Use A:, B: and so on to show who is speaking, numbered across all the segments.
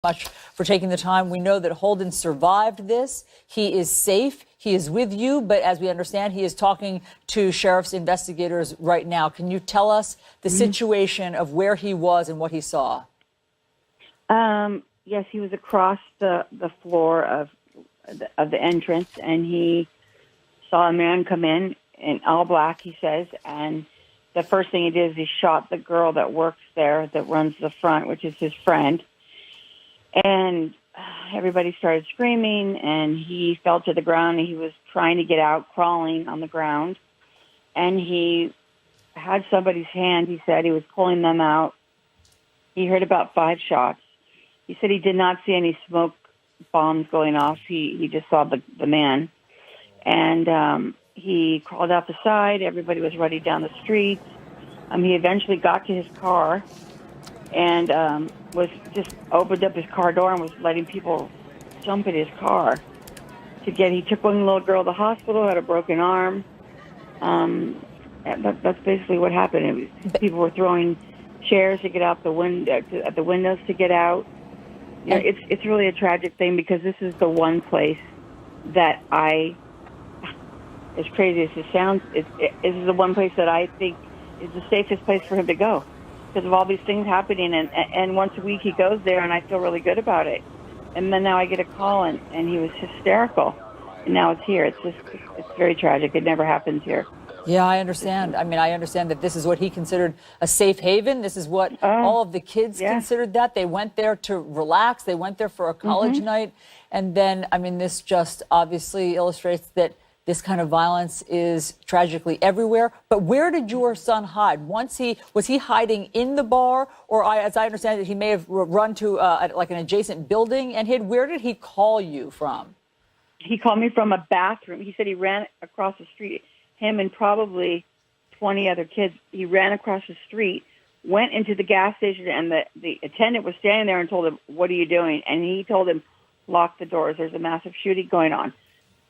A: Much for taking the time. We know that Holden survived this. He is safe. He is with you, but as we understand, he is talking to sheriff's investigators right now. Can you tell us the situation of where he was and what he saw?
B: Yes, he was across the floor of the entrance, and he saw a man come in all black, he says, and the first thing he did is he shot the girl that works there, that runs the front, which is his friend. And everybody started screaming, and he fell to the ground, and he was trying to get out, crawling on the ground. And he had somebody's hand, he said. He was pulling them out. He heard about 5 shots. He said he did not see any smoke bombs going off. He just saw the man. And he crawled out the side. Everybody was running down the street. He eventually got to his car and was just opened up his car door and was letting people jump in his car he took one little girl to the hospital, had a broken arm. That's basically what happened. People were throwing chairs to get out the window, at the windows to get out. You know, it's really a tragic thing because this is the one place that as crazy as it sounds, this is the one place that I think is the safest place for him to go because of all these things happening. And once a week he goes there, and I feel really good about it. And then now I get a call, and he was hysterical. And now it's here. It's very tragic. It never happens here.
A: Yeah, I understand. I mean, I understand that this is what he considered a safe haven. This is what all of the kids considered that. They went there to relax. They went there for a college night. And then, I mean, this just obviously illustrates that this kind of violence is tragically everywhere. But where did your son hide? Was he hiding in the bar? Or as I understand it, he may have run to like an adjacent building and hid. Where did he call you from?
B: He called me from a bathroom. He said he ran across the street. Him and probably 20 other kids. He ran across the street, went into the gas station, and the attendant was standing there and told him, "What are you doing?" And he told him, "Lock the doors. There's a massive shooting going on."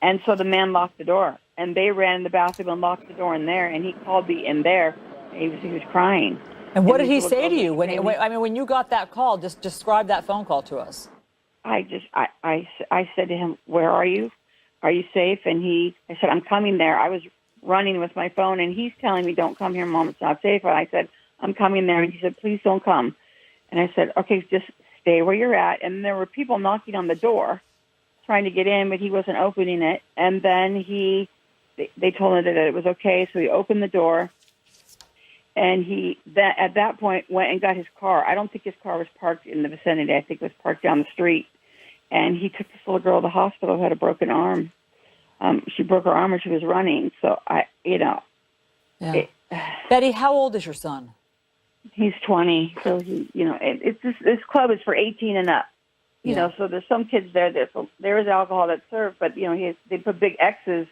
B: And so the man locked the door, and they ran in the bathroom and locked the door in there. And he called me in there. He was crying.
A: And what did he say to you when you got that call? Just describe that phone call to us.
B: I said to him, "Where are you? Are you safe?" And I said, "I'm coming there." I was running with my phone, and he's telling me, "Don't come here, Mom, it's not safe." And I said, "I'm coming there." And he said, "Please don't come." And I said, "Okay, just stay where you're at." And there were people knocking on the door, trying to get in, but he wasn't opening it. And then they told him that it was okay, so he opened the door. And at that point, went and got his car. I don't think his car was parked in the vicinity. I think it was parked down the street. And he took this little girl to the hospital who had a broken arm. She broke her arm when she was running. So
A: Betty, how old is your son?
B: He's 20. So this club is for 18 and up. You know, so there's some kids there. There is alcohol that's served, but they put big X's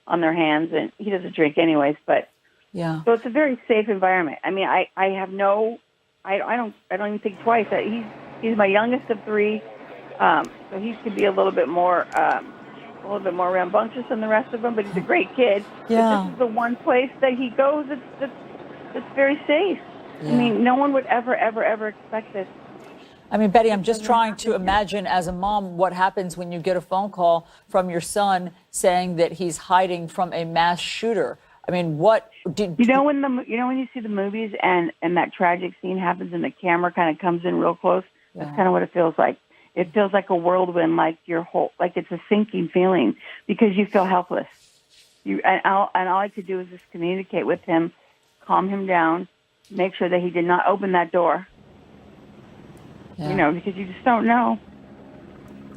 B: on their hands, and he doesn't drink anyways. But so it's a very safe environment. I mean, I don't even think twice. He's my youngest of 3. So he could be a little bit more rambunctious than the rest of them, but he's a great kid. But this is the one place that he goes that's very safe. I mean, no one would ever expect this.
A: I mean, Betty, I'm just trying to imagine as a mom what happens when you get a phone call from your son saying that he's hiding from a mass shooter. I mean, when you see the movies and that tragic scene happens and the camera kind of comes in real close, that's kind of what it feels like. It feels like a whirlwind, like it's a sinking feeling because you feel helpless. And all I could do is just communicate with him, calm him down, make sure that he did not open that door. Because you just don't know.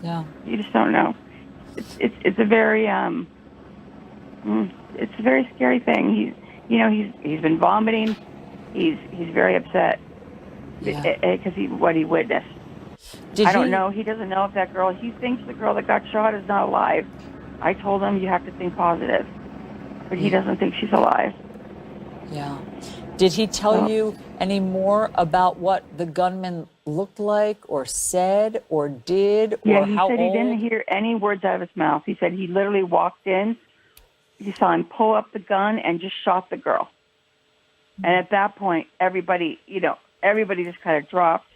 A: Yeah. You just don't know. It's a very it's a very scary thing. He's been vomiting. He's very upset because what he witnessed. I don't know. He doesn't know if that girl. He thinks the girl that got shot is not alive. I told him you have to think positive, but he doesn't think she's alive. Yeah. Did he tell you any more about what the gunman looked like or said or did or
B: he
A: how
B: said
A: old?
B: He didn't hear any words out of his mouth. He said he literally walked in. He saw him pull up the gun and just shot the girl. And at that point, everybody just kind of dropped.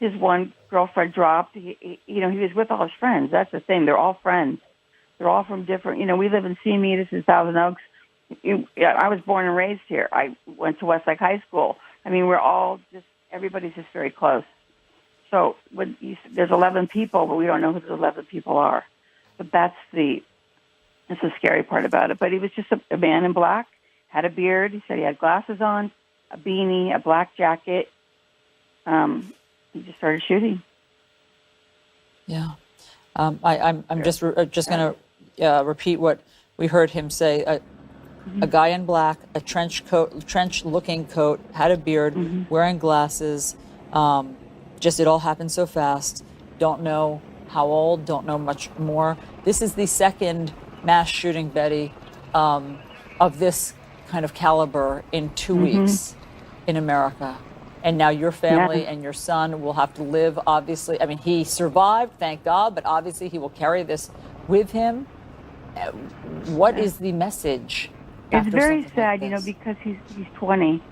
B: His one girlfriend dropped. He was with all his friends. That's the thing. They're all friends. They're all from different, we live in Simi. This is Thousand Oaks. I was born and raised here. I went to Westlake High School. I mean, we're all everybody's just very close. So there's 11 people, but we don't know who the 11 people are. But that's the scary part about it. But he was just a man in black, had a beard. He said he had glasses on, a beanie, a black jacket. He just started shooting.
A: Yeah. I'm just going to repeat what we heard him say. A guy in black, a trench-looking coat, had a beard, wearing glasses. It all happened so fast. Don't know how old, don't know much more. This is the second mass shooting, Betty, of this kind of caliber in 2 weeks in America. And now your family and your son will have to live, obviously. I mean, he survived, thank God, but obviously he will carry this with him. What is the message?
B: It's very sad, because he's 20.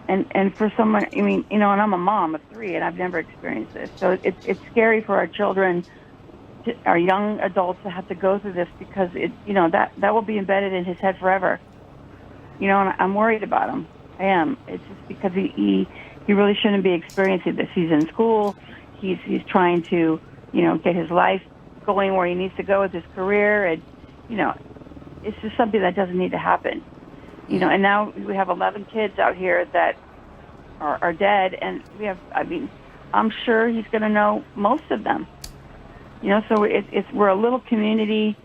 B: And for someone, and I'm a mom of 3, and I've never experienced this. So it's scary for our children, our young adults to have to go through this because that will be embedded in his head forever. And I'm worried about him. I am. It's just because he really shouldn't be experiencing this. He's in school. He's trying to, get his life going where he needs to go with his career. And, it's just something that doesn't need to happen. And now we have 11 kids out here that are dead. And I'm sure he's going to know most of them. So we're a little community.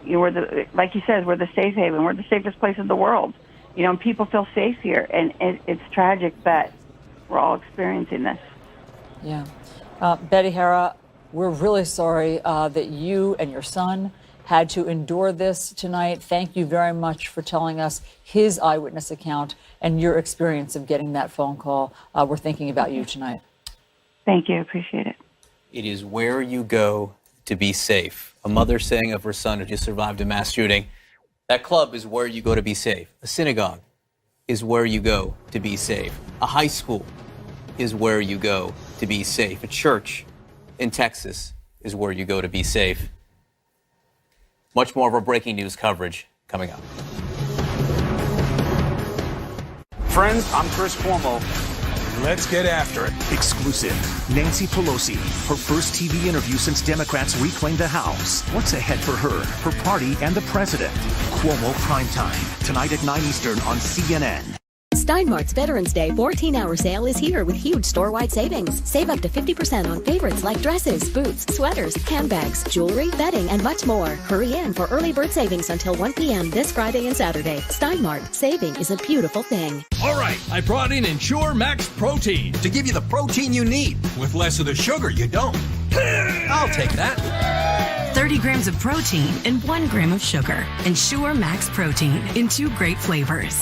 B: Like he says, we're the safe haven. We're the safest place in the world. And people feel safe here. And it's tragic that we're all experiencing this.
A: Yeah. Betty Hara, we're really sorry that you and your son had to endure this tonight. Thank you very much for telling us his eyewitness account and your experience of getting that phone call. We're thinking about you tonight.
B: Thank you. Appreciate it.
C: It is where you go to be safe. A mother saying of her son who just survived a mass shooting, that club is where you go to be safe. A synagogue is where you go to be safe. A high school is where you go to be safe. A church in Texas is where you go to be safe. Much more of our breaking news coverage coming up.
D: Friends, I'm Chris Cuomo.
E: Let's get after it.
F: Exclusive. Nancy Pelosi, her first TV interview since Democrats reclaimed the House. What's ahead for her, her party, and the president? Cuomo Primetime, tonight at 9 Eastern on CNN.
G: Steinmart's Veterans Day 14-hour sale is here with huge store-wide savings. Save up to 50% on favorites like dresses, boots, sweaters, handbags, jewelry, bedding, and much more. Hurry in for early bird savings until 1 p.m. this Friday and Saturday. Steinmart, saving is a beautiful thing.
E: All right, I brought in Ensure Max Protein
H: to give you the protein you need
E: with less of the sugar you don't.
H: I'll take that.
I: 30 grams of protein and 1 gram of sugar. Ensure Max Protein in 2 great flavors.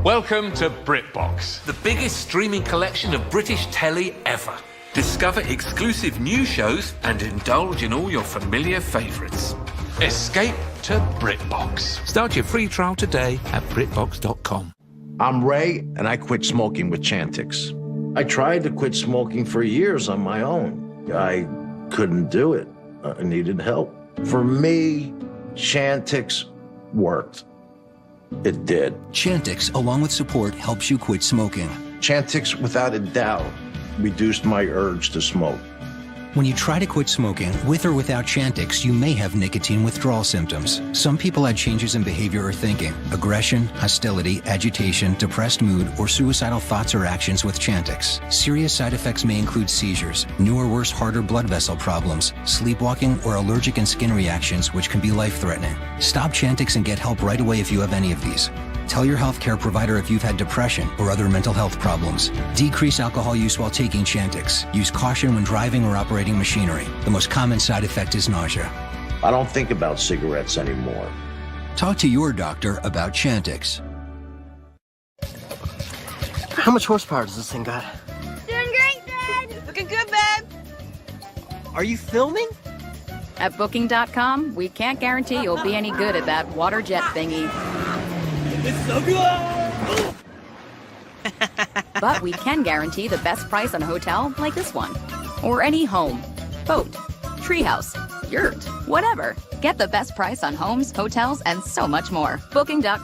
J: Welcome to BritBox, the biggest streaming collection of British telly ever. Discover exclusive new shows and indulge in all your familiar favourites. Escape to BritBox. Start your free trial today at BritBox.com.
K: I'm Ray, and I quit smoking with Chantix. I tried to quit smoking for years on my own. I couldn't do it. I needed help. For me, Chantix worked. It did.
L: Chantix, along with support, helps you quit smoking.
K: Chantix, without a doubt, reduced my urge to smoke.
L: When you try to quit smoking, with or without Chantix, you may have nicotine withdrawal symptoms. Some people had changes in behavior or thinking, aggression, hostility, agitation, depressed mood, or suicidal thoughts or actions with Chantix. Serious side effects may include seizures, new or worse heart or blood vessel problems, sleepwalking, or allergic and skin reactions, which can be life-threatening. Stop Chantix and get help right away if you have any of these. Tell your healthcare provider if you've had depression or other mental health problems. Decrease alcohol use while taking Chantix. Use caution when driving or operating machinery. The most common side effect is nausea.
K: I don't think about cigarettes anymore.
L: Talk to your doctor about Chantix.
M: How much horsepower does this thing got?
N: Doing great, Dad! Looking good, babe!
M: Are you filming?
O: At Booking.com, we can't guarantee you'll be any good at that water jet thingy.
M: It's so good!
O: But we can guarantee the best price on a hotel like this one. or any home, boat, treehouse, yurt, whatever. Get the best price on homes, hotels, and so much more. Booking.com.